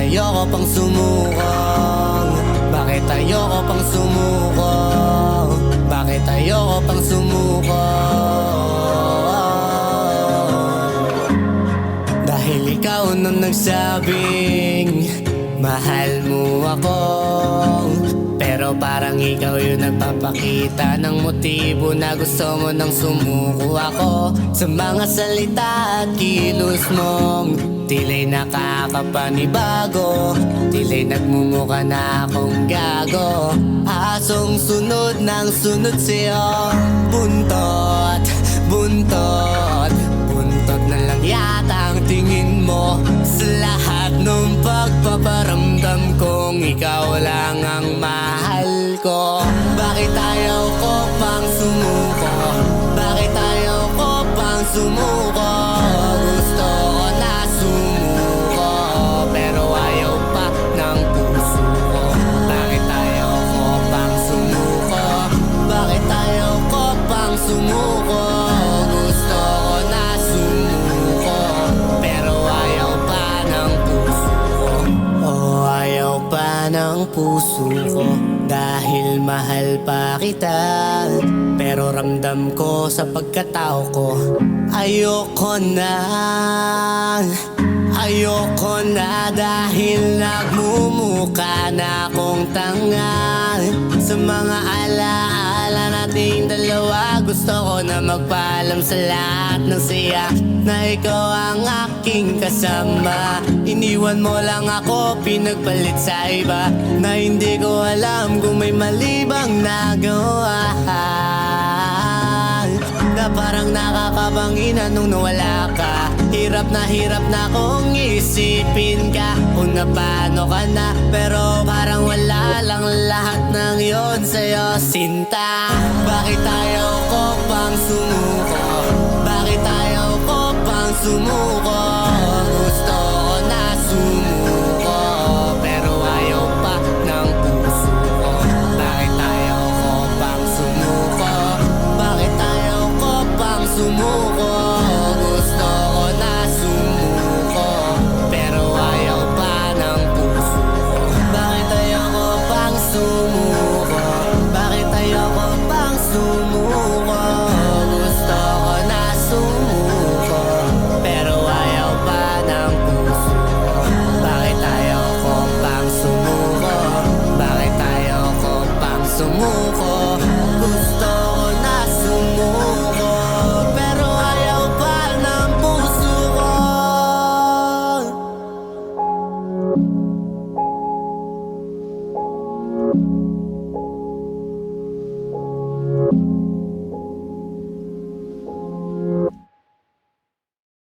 ayoko pang sumukong? Bakit ayoko pang sumukong? Bakit ayoko pang sumukong? Dahil ikaw nung nagsabing mahal mo ako, pero parang ikaw yung nagpapakita ng motibo na gusto mo nang sumuko ako. Sa mga salita at kilos mong tila'y nakakapanibago, tila'y nagmumukha na akong gago. Asong sunod ng sunod sa'yo, buntot, buntot, buntot na lang yata ang tingin mo sa lahat ng pagpaparamdam kong ikaw lang ang mahal ko. Bakit ayaw ko pang sumuko? Bakit ayaw ko pang sumuko? Gusto ko na sumuko, pero ayaw pa ng puso ko. Bakit ayaw ko pang sumuko? Bakit ayaw ko pang sumuko? Gusto ko na sumuko, pero ayaw pa ng puso ko. Oh, ayaw pa ng puso ko. Dahil mahal pa kita, pero ramdam ko sa pagkatao ko, ayoko na, ayoko na. Dahil nagmumukha na akong tanga sa mga alaala nating dalawa. Gusto ko na magpaalam sa lahat ng siya na ikaw ang aking kasama. Iniwan mo lang ako, pinagpalit sa iba, na hindi ko alam kung may mali bang nagawa. Na parang nakakabangina nung nawala ka. Hirap na akong isipin ka kung na paano ka na, pero parang wala lang lahat ng yon sa'yo, sinta. Bakit ayaw ko pang sumuko? Bakit ayaw ko pang sumuko? Gusto ko na sumuko, pero ayaw pa ng puso ko. Bakit ayaw ko pang sumuko? Bakit ayaw ko pang sumuko? Gusto ko na sumuko, pero ayaw pa ng puso ko. Bakit ayaw ko pang sumuko? Bakit ayaw ko pang sumuko? Gusto ko na sumuko, pero ayaw pa ng puso ko. Bakit ayaw ko pang sumuko? Bakit ayaw ko pang sumuko?